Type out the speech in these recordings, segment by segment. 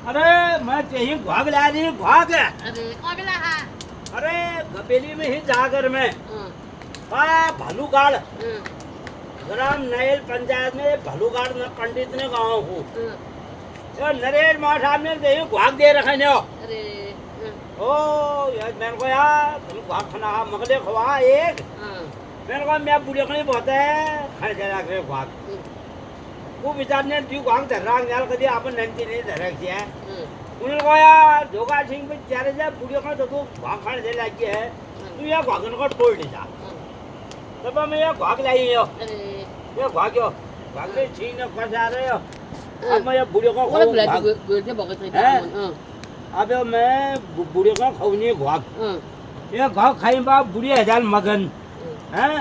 अरे मैं चाहिए भाग ला रही भाग। अरे कौन मिला है? अरे गबेली में ही जागर में हाँ भालूगाड़ हाँ ग्राम नैल पंचायत में भालूगाड़ में पंडित ने गाँव हूँ। हाँ, तो नरेश माँ साहब ने चाहिए भाग दे रखे ने। अरे हाँ ओ यार मेरे को यार तुम भाग खाना मगले खवा एक हाँ मेरे को मैं बुढ़े को नहीं बहुत है खाने चला के भाग वो विचार ने तू भाग धर रहा न्याल कभी आपन नंती नहीं धरक दिया उन्होंने कहा यार जोगा सिंह पे चारे जा बुढ़े को तो तू भाग खाने चला गया है तू ये भागन को तोड़ ले जा तब मैं ये भाग लाई हो अरे ये भाग्यो भाग ले ठीक न कर जा रहे हो अब मैं ये बुढ़े को कौन बोला भाग तू बोलते बहुत सही हैं? हाँ अब मैं बुढ़े को खवनी भाग हाँ ये घाव खाई बा बुढ़ी हजार मगन हैं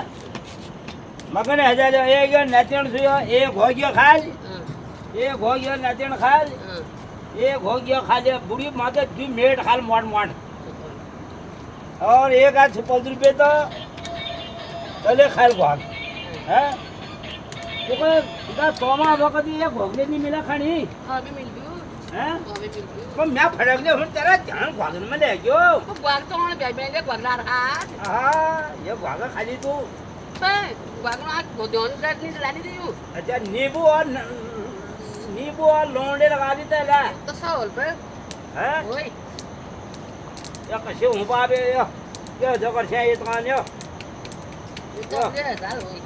मगन हजार एक नचन से एक हो गया खाल हाँ एक हो गया नचन खाल हाँ एक हो गया खाली बुढ़ी माते दू मेट खाल मोट मोट और एक आज 50 रुपये तो चले खाल भाग हैं तो का तोमा वक्त ये भोगले नहीं मिला खानी हाँ भी मिल गयो हैं हाँ भी मिल गयो तो मैं फड़क ले फिर तेरा ध्यान भागन में ले गयो तो गुआर तो हमारे बैग में ले गुआर ला रहा हाँ ये भागा खाली तू पे गुआर ना गोदोन दर्द नहीं चलानी दी हूँ अच्छा नींबू और लौंडे लगा देता है तो साल पे हैं ओए या कसे हूँ बाबे या जगह से ये दुकान यो तो ये दाल ओए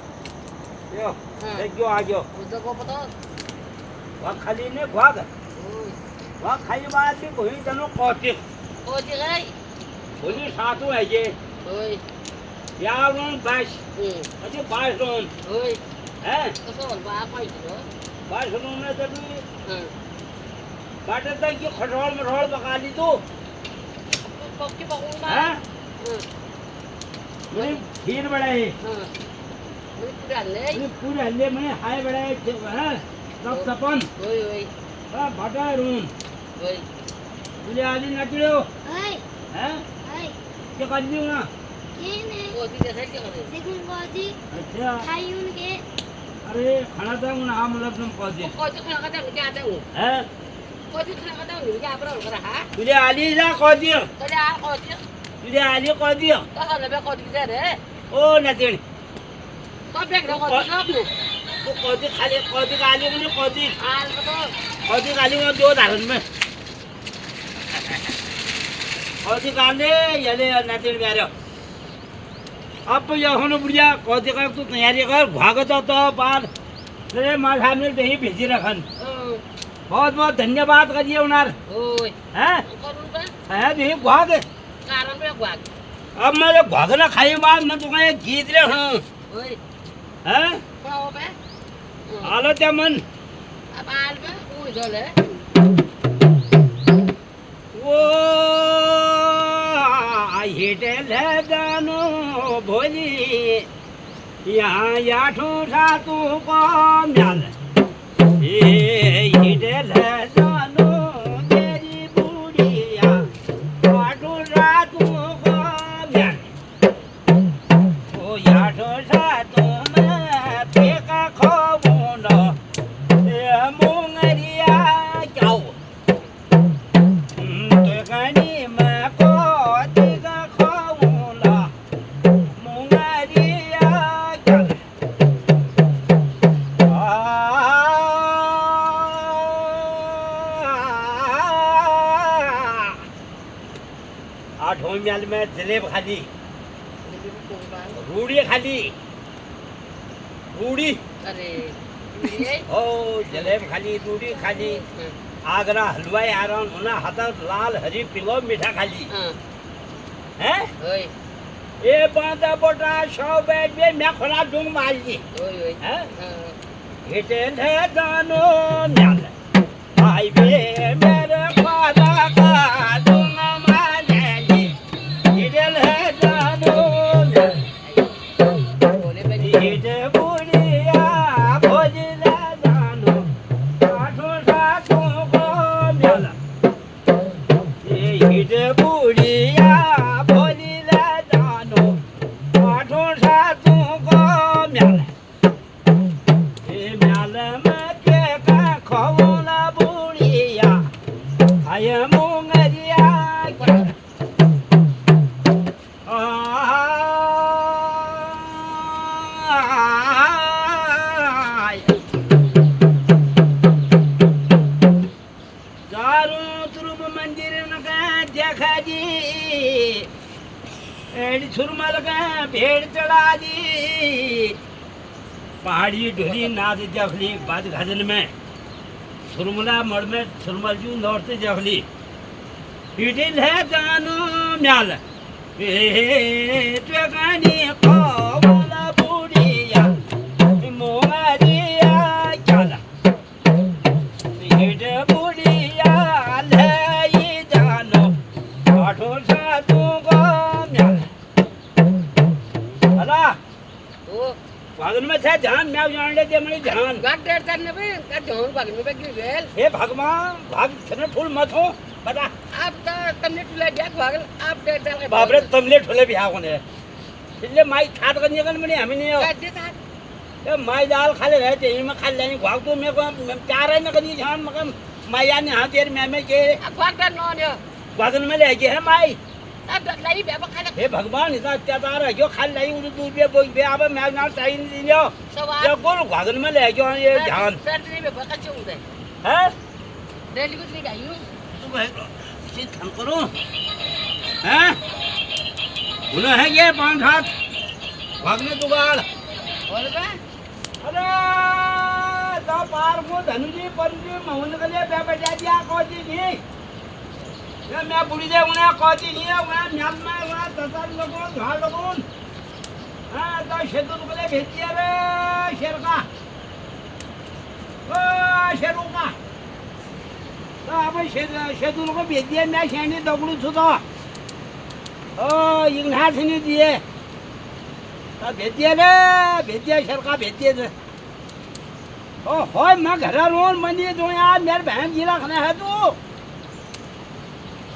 यो हाँ। देख गयो आ गयो उधर को पता वहाँ खाली ने भाग ओए वहाँ खाली बात भी कोई तनो कौतिक ओ जी गई बोली सातों है ये ओए यार रोन बाश अच्छा बाश रोन ओए हैं तो साल बा कोई जो बाश रोन में तो भी हाँ बाटे तक ये खटोल मठोल पका ली तू पक्की पकूंगा हैं हाँ मेरी खीर बढ़ाई हाँ मुझे पूरा ले मेरी पूरे हल्ले में हाय बढ़ाई हैं सब सपन ओए ओए भटा रोन ओए तुझे आज नचड़ो हाय हैं हाय क्या कर दी ना ये ने ओ जी कैसे क्या करे देखो बाजी अच्छा खाई उनके अरे खाना था उन हाँ मतलब तुम कौन सी कोई तो खाना खाता हूँ क्या आता हूँ हैं कोई तो खाना खाता हूँ क्या अपना कर रहा तुझे आली जा कौन सी तो ले आ कोई तुझे आली कौन सी तो खाना पे कोई किधर है ओ नचड़ तो बैग ना कोई सब नु तो कौन सी खाली कौन सी आली मुझे कौन सी हाल तो कौन सी आली वो दो धारन में कौन सी कांदे ये ले नचड़ में आ रहे हो अब ये होने बुढ़िया कौन सी का तू तैयारी कर भागत तो बाल तेरे माँ साहब ने दही भेजी रखन बहुत बहुत धन्यवाद करिए उनार ओए हैं कौन पे है दही भाग कारण पे गुआक अब मैं जो भागना खाई बात मैं तुम्हें जीत रहा हूँ ओए हैं पाओ पे आलो क्या मन अब आल पे ओए जोले वो हिटेल जानो भोली यहाँ याठू सातू को म्याल ये हिटेल जानो तेरी बुढ़िया याठू सातू को म्याल ओ याठू सातू में फेंका खोबुनो ये मुंगरिया जाओ tôi cái đi mà có đi ra khó là muốn ai đi chẳng आठों म्याल में जलेब खाली रूड़ी खाली रूड़ी अरे ये ओ जलेब खाली रूड़ी खाली आगरा हलवाई आराम होना हाथात लाल हरी पिलो मीठा खाली हाँ हैं ओए ये बांधा बोटा शौ बैठ में मैं खुला डूंग मार ली ओए ओए हैं हाँ हिटेल है जानो न्याल आई बे मेरे ख्वाजा का डूंग मार ली हिटेल है जानो न्याल बोले पे हिटे बुढ़िया भोजला जानो आठों सातों को म्याल ये हिटे बुढ़िया भोजला जानो आठों सातों को म्याल ये म्याल में के का खो आय मोंगरिया चारों तरफ मंदिर का देखा जी एड सुरमल का भेड़ चढ़ा दी पहाड़ी ढोली नाच जखली बाद गजल में सुरमला मड़ में सुरमल जू नौरते जखली पीटिल है जानो म्याल गानी कोवला बुढ़िया मोरिया चला पीट बुढ़िया ले जानो आठो साधु को म्याल अला ओ वागन में था जान म्याव जान ले दे मरी जान वाग डेढ़ साल ने भी का जोन भाग में बैठ गए हे भगवान भाग छने फूल मत हो बता आप तो तुमने टुला जाग भाग आप डेढ़ साल के बाप रे तुमले ठोले बिहा कोने इल्ले माई खात गन गन मने हमें नहीं हो का देता ए माई दाल खाले रहते ही में खा लेनी भाग तो मैं को चार है न कनी जान मगम माया ने हाथ देर में के अब भाग डर नो ने वागन में ले गए है माई अब लाई बे खा हे भगवान इतना अत्याचार है जो खा लाई उड़ दूर पे बोल पे अब मैं ना चाहिए नहीं लियो सवाल ये गोल वागन में ले गयो ये जान डर नहीं बे बका चुंग दे है डेली कुछ नहीं गायू तू है किसी थम करो हैं उन्हें है ये पांच हाथ भागने दुगाड़ और बे अरे तो पार को धनुजी पंजी मोहन के लिए बैठा दिया कोची की ये मैं बुढ़ी दे उन्हें कोची की उन्हें म्याल में उन्हें ततर लोगों झाड़ लोगों हाँ तो शेतुल के लिए भेज दिया रे शेर का ओ शेरू का तो अब शेतुल को भेज दिया मैं शेंडी दगड़ू छू तो ओ इग्नाथ ने दिए तो भेज दिया रे भेज दिया शेर का भेज दिया ओ होय मैं घर रोन मनी दो यार मेरे बहन जी रखना है तू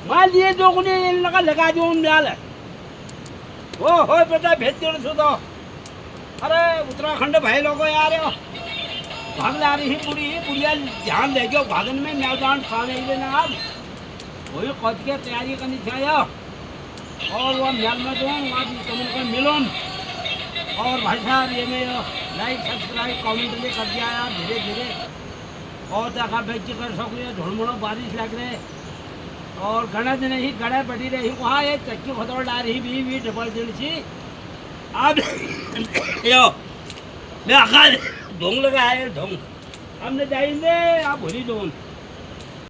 मान लिए दो गुने लगा दो डाल ओ होय बेटा भेज दो तो अरे उत्तराखंड भाई लोगों यार भाग ला रही बुढ़िया ध्यान दे जो भागन में मैदान खा नहीं ना आप वही कद के तैयारी करनी चाहिए और वो म्याल में दो वहाँ तुमको मिलो और भाई साहब ये मैं लाइक सब्सक्राइब कमेंट भी कर दिया यार धीरे धीरे और तक बेच कर सको झुड़मुड़ो बारिश लग रहे और घना दिन ही गड़ा पड़ी रही वहाँ ये चक्की खतौड़ ला रही भी डबल दिन सी अब यो मैं आखा ढोंग लगा है ढोंग हमने जाएंगे आप भूली ढोंग